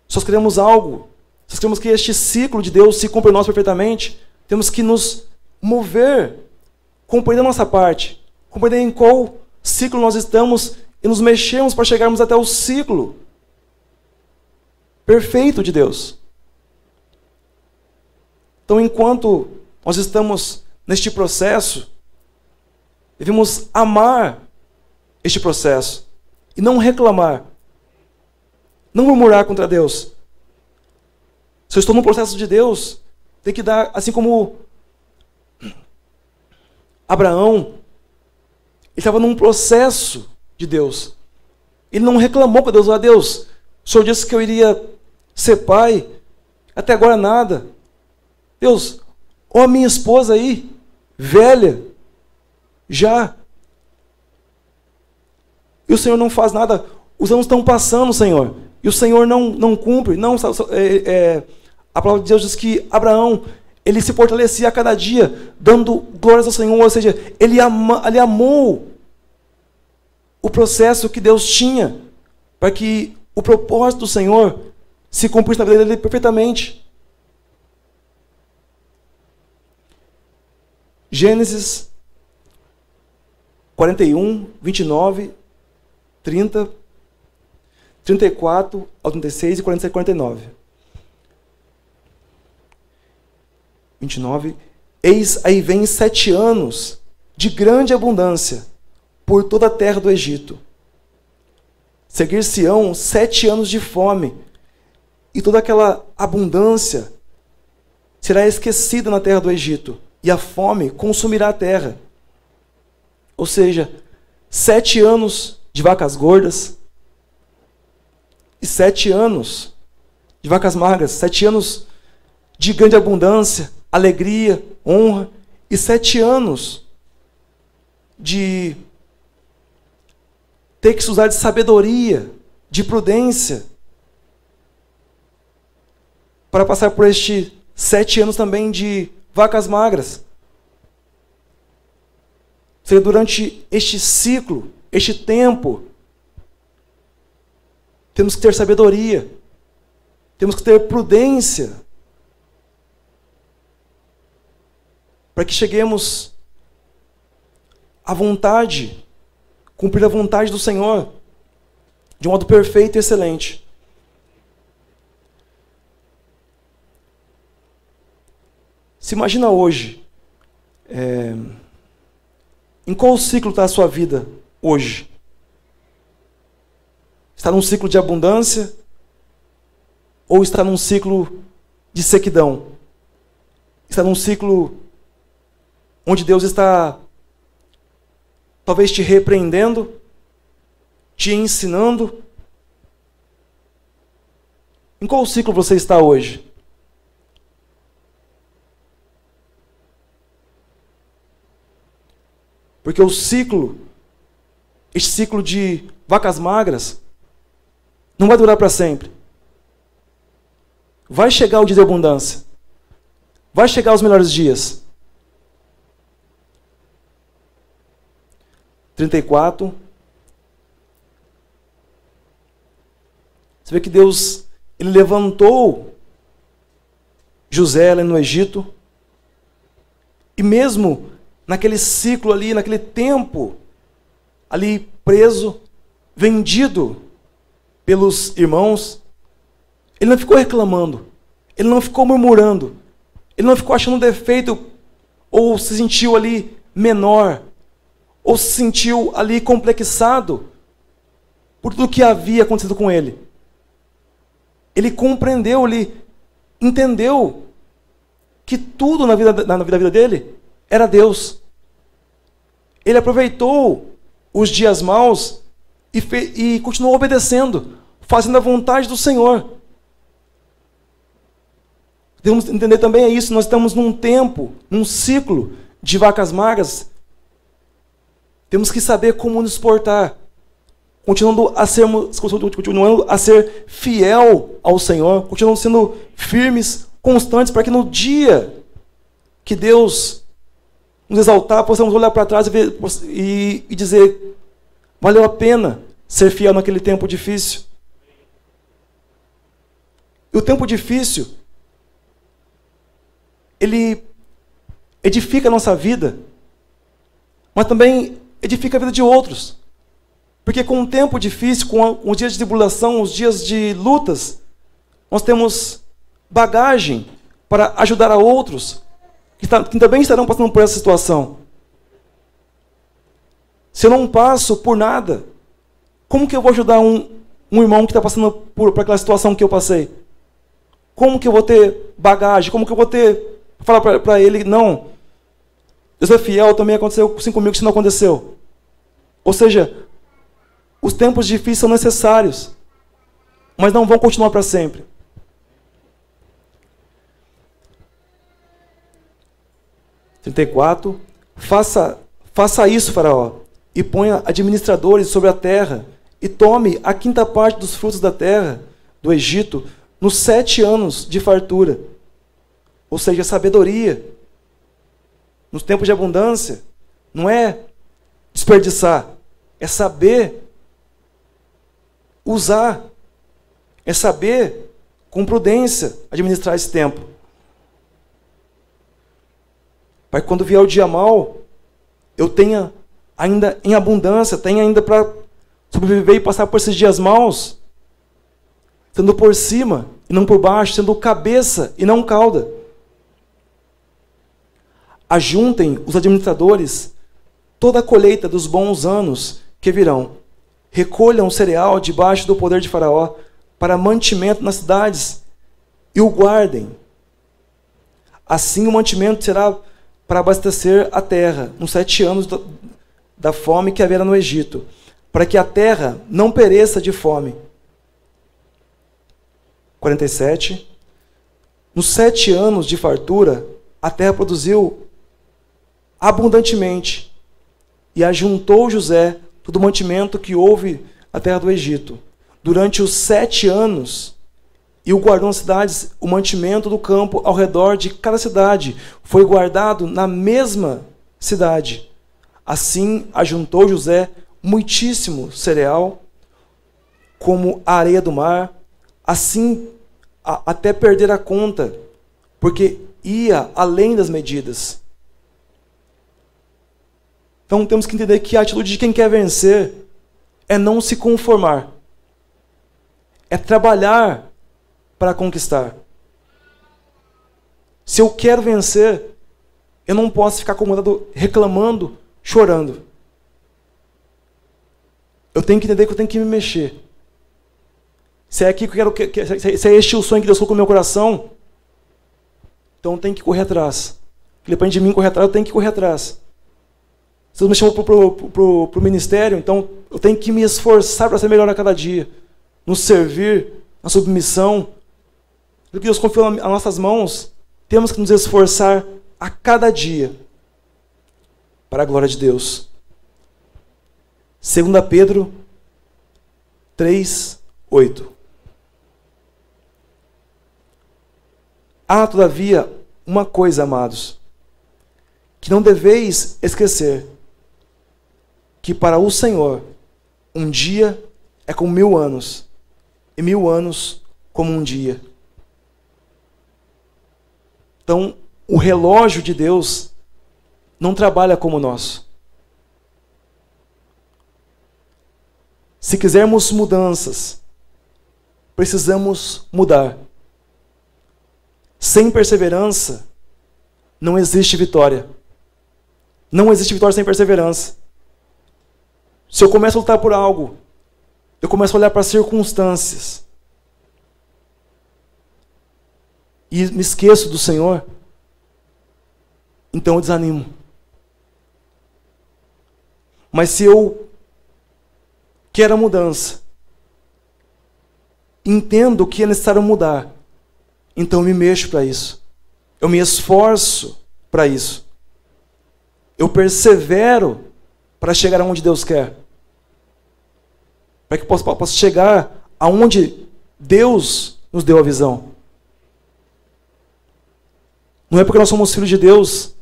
Se nós queremos algo, se nós queremos que este ciclo de Deus se cumpra em nós perfeitamente, temos que nos mover, compreender a nossa parte, compreender em qual ciclo nós estamos e nos mexermos para chegarmos até o ciclo perfeito de Deus. Então, enquanto nós estamos neste processo, devemos amar este processo e não reclamar, não murmurar contra Deus. Se eu estou no processo de Deus, tem que dar, assim como Abraão, ele estava num processo de Deus. Ele não reclamou com Deus, Deus, o Senhor disse que eu iria ser pai, até agora nada. Deus, a minha esposa aí, velha, já. E o Senhor não faz nada. Os anos estão passando, Senhor, e o Senhor não cumpre. Não, A palavra de Deus diz que Abraão, ele se fortalecia a cada dia, dando glórias ao Senhor, ou seja, ele amou o processo que Deus tinha para que o propósito do Senhor se cumprisse na vida dele perfeitamente. Gênesis 41, 29, 30, 34 ao 36 e 47 49. 29. Eis aí vem 7 anos de grande abundância por toda a terra do Egito. Seguir-se-ão 7 anos de fome, e toda aquela abundância será esquecida na terra do Egito, e a fome consumirá a terra. Ou seja, 7 anos de vacas gordas e 7 anos de vacas magras, 7 anos de grande abundância, alegria, honra, e 7 anos de ter que se usar de sabedoria, de prudência, para passar por estes 7 anos também de vacas magras. Ou seja, durante este ciclo, este tempo, temos que ter sabedoria, temos que ter prudência, para que cheguemos à vontade, cumprir a vontade do Senhor, de um modo perfeito e excelente. Se imagina hoje, em qual ciclo está a sua vida hoje? Está num ciclo de abundância ou está num ciclo de sequidão? Está num ciclo onde Deus está talvez te repreendendo, te ensinando? Em qual ciclo você está hoje? Porque o ciclo, este ciclo de vacas magras, não vai durar para sempre. Vai chegar o dia de abundância. Vai chegar os melhores dias. 34. Você vê que Deus, ele levantou José ali no Egito. E mesmo naquele ciclo ali, naquele tempo, ali preso, vendido pelos irmãos, ele não ficou reclamando, ele não ficou murmurando, ele não ficou achando defeito, ou se sentiu ali menor, ou se sentiu ali complexado por tudo que havia acontecido com ele. Ele compreendeu, ele entendeu que tudo na vida dele era Deus. Ele aproveitou os dias maus e continuou obedecendo, fazendo a vontade do Senhor. Devemos entender também isso. Nós estamos num tempo, num ciclo de vacas magras. Temos que saber como nos portar, continuando a ser fiel ao Senhor, continuando sendo firmes, constantes, para que no dia que Deus nos exaltar, possamos olhar para trás e dizer: valeu a pena ser fiel naquele tempo difícil. E o tempo difícil, ele edifica a nossa vida, mas também edifica a vida de outros. Porque com o tempo difícil, com os dias de tribulação, os dias de lutas, nós temos bagagem para ajudar a outros que também estarão passando por essa situação. Se eu não passo por nada, como que eu vou ajudar um irmão que está passando por aquela situação que eu passei? Como que eu vou ter bagagem? Como que eu vou falar para ele: não, Deus é fiel, também aconteceu assim comigo, se não aconteceu. Ou seja, os tempos difíceis são necessários, mas não vão continuar para sempre. Faça isso, Faraó, e ponha administradores sobre a terra, e tome a 5ª parte dos frutos da terra do Egito, nos 7 anos de fartura. Ou seja, sabedoria. Nos tempos de abundância, não é desperdiçar, é saber usar, é saber com prudência administrar esse tempo. Para que quando vier o dia mau, eu tenha ainda em abundância, tenha ainda para sobreviver e passar por esses dias maus, sendo por cima e não por baixo, sendo cabeça e não cauda. Ajuntem os administradores toda a colheita dos bons anos que virão. Recolham o cereal debaixo do poder de Faraó para mantimento nas cidades e o guardem. Assim o mantimento será para abastecer a terra nos 7 anos da fome que haverá no Egito, para que a terra não pereça de fome. 47. Nos 7 anos de fartura, a terra produziu abundantemente, e ajuntou José todo o mantimento que houve na terra do Egito. Durante os 7 anos, e o guardou nas cidades, o mantimento do campo ao redor de cada cidade foi guardado na mesma cidade. Assim ajuntou José muitíssimo cereal, como a areia do mar, assim até perder a conta, porque ia além das medidas. Então temos que entender que a atitude de quem quer vencer é não se conformar, é trabalhar para conquistar. Se eu quero vencer, eu não posso ficar acomodado, reclamando, chorando. Eu tenho que entender que eu tenho que me mexer. Se é aqui que eu quero, se é este o sonho que Deus colocou no meu coração, então eu tenho que correr atrás. Ele depende de mim correr atrás, eu tenho que correr atrás. Se Deus me chamou para o ministério, então eu tenho que me esforçar para ser melhor a cada dia. Nos servir, na submissão. O que Deus confiou nas nossas mãos, temos que nos esforçar a cada dia para a glória de Deus. 2 Pedro 3, 8. Há, todavia, uma coisa, amados, que não deveis esquecer, que para o Senhor um dia é como 1000 anos, e 1000 anos como um dia. Então, o relógio de Deus não trabalha como o nosso. Se quisermos mudanças, precisamos mudar. Sem perseverança, não existe vitória. Não existe vitória sem perseverança. Se eu começo a lutar por algo, eu começo a olhar para as circunstâncias e me esqueço do Senhor, então eu desanimo. Mas se eu quero a mudança, entendo que é necessário mudar, então eu me mexo para isso. Eu me esforço para isso. Eu persevero para chegar aonde Deus quer. Para que possa chegar aonde Deus nos deu a visão. Não é porque nós somos filhos de Deus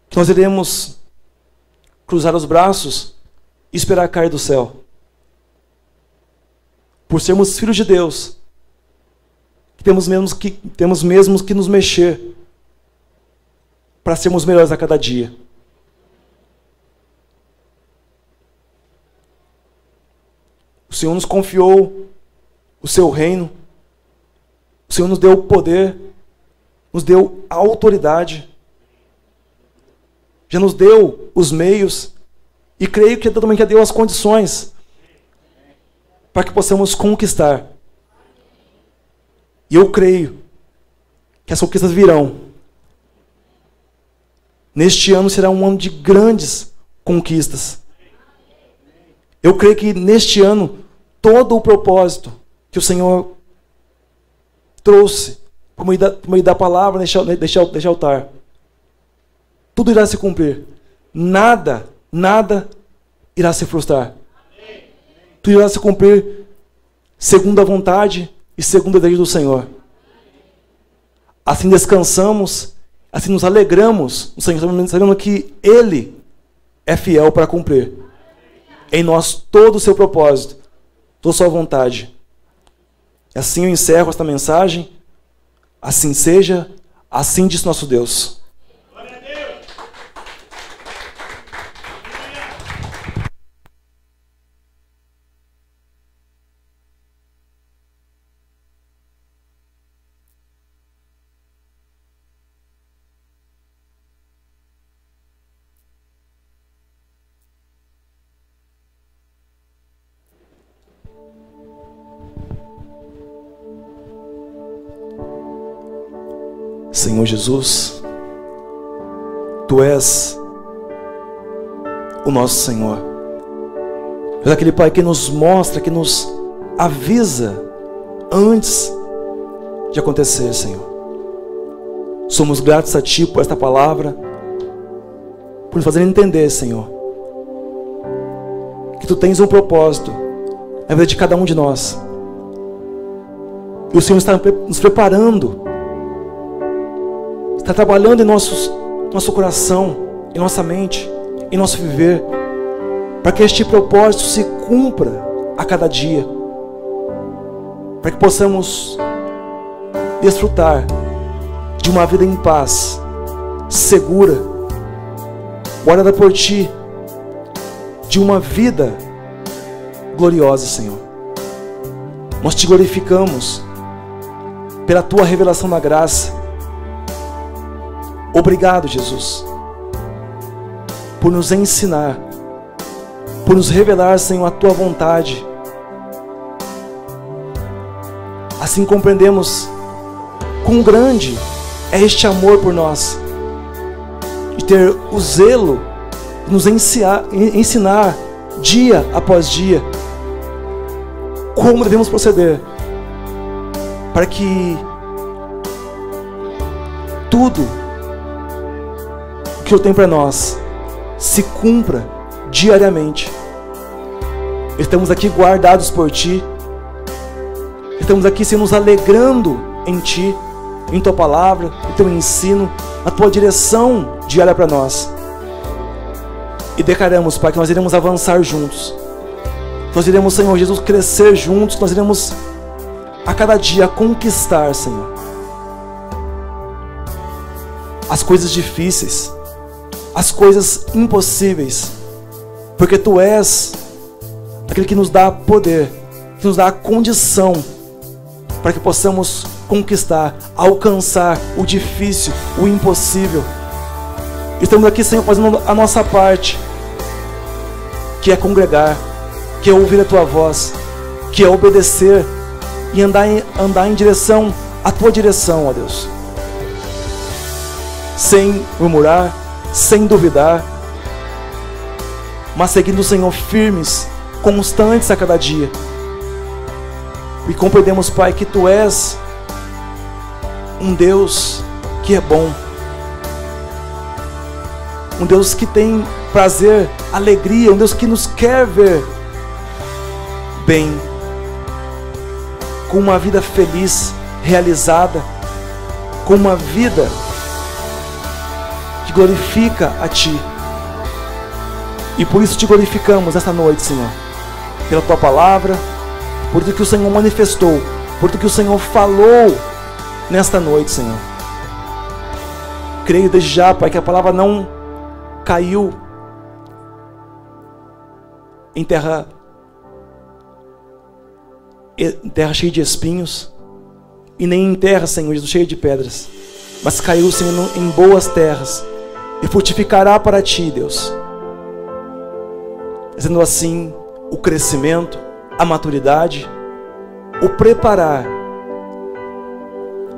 que nós iremos cruzar os braços e esperar cair do céu. Por sermos filhos de Deus, temos mesmo que nos mexer para sermos melhores a cada dia. O Senhor nos confiou o seu reino, o Senhor nos deu o poder, nos deu a autoridade, já nos deu os meios, e creio que também já deu as condições para que possamos conquistar. E eu creio que as conquistas virão. Neste ano será um ano de grandes conquistas. Eu creio que neste ano, todo o propósito que o Senhor trouxe por meio da palavra neste altar, tudo irá se cumprir. Nada irá se frustrar. Tudo irá se cumprir segundo a vontade e segundo o desejo do Senhor. Assim descansamos, assim nos alegramos no Senhor, sabendo que Ele é fiel para cumprir em nós todo o seu propósito, toda a sua vontade. E assim eu encerro esta mensagem. Assim seja, assim diz nosso Deus. Senhor Jesus, Tu és o nosso Senhor. Tu és aquele Pai que nos mostra, que nos avisa antes de acontecer, Senhor. Somos gratos a Ti por esta palavra, por nos fazer entender, Senhor, que Tu tens um propósito na vida de cada um de nós. E o Senhor está nos preparando, está trabalhando em nosso coração, em nossa mente, em nosso viver, para que este propósito se cumpra a cada dia, para que possamos desfrutar de uma vida em paz, segura, guardada por Ti, de uma vida gloriosa, Senhor. Nós Te glorificamos pela Tua revelação da graça. Obrigado, Jesus, por nos ensinar, por nos revelar, Senhor, a Tua vontade. Assim compreendemos quão grande é este amor por nós, de ter o zelo de nos ensinar dia após dia como devemos proceder, para que tudo que o Senhor tem para nós se cumpra diariamente. Estamos aqui guardados por Ti. Estamos aqui se nos alegrando em Ti, em Tua palavra, em Teu ensino, a Tua direção diária para nós. E declaramos, Pai, que nós iremos avançar juntos. Nós iremos, Senhor Jesus, crescer juntos. Nós iremos a cada dia conquistar, Senhor, as coisas difíceis, as coisas impossíveis, porque Tu és aquele que nos dá poder, que nos dá a condição para que possamos conquistar, alcançar o difícil, o impossível. Estamos aqui, Senhor, fazendo a nossa parte, que é congregar, que é ouvir a Tua voz, que é obedecer e andar em direção à Tua direção, ó Deus, sem murmurar, sem duvidar, mas seguindo o Senhor firmes, constantes a cada dia. E compreendemos, Pai, que Tu és um Deus que é bom, um Deus que tem prazer, alegria, um Deus que nos quer ver bem, com uma vida feliz, realizada, com uma vida que glorifica a Ti. E por isso Te glorificamos esta noite, Senhor, pela Tua palavra, por tudo que o Senhor manifestou, por tudo que o Senhor falou nesta noite, Senhor. Creio desde já, Pai, que a palavra não caiu em terra cheia de espinhos, e nem em terra, Senhor Jesus, cheia de pedras, mas caiu, Senhor, em boas terras, e frutificará para Ti, Deus, sendo assim o crescimento, a maturidade, o preparar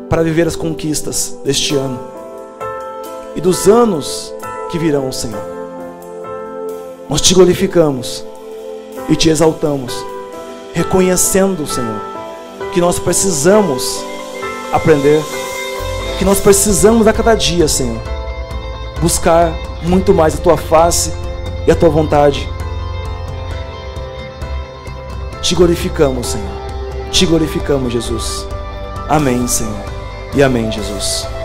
para viver as conquistas deste ano e dos anos que virão, Senhor. Nós Te glorificamos e Te exaltamos, reconhecendo, Senhor, que nós precisamos aprender, que nós precisamos a cada dia, Senhor, buscar muito mais a Tua face e a Tua vontade. Te glorificamos, Senhor, te glorificamos, Jesus. Amém, Senhor. E amém, Jesus.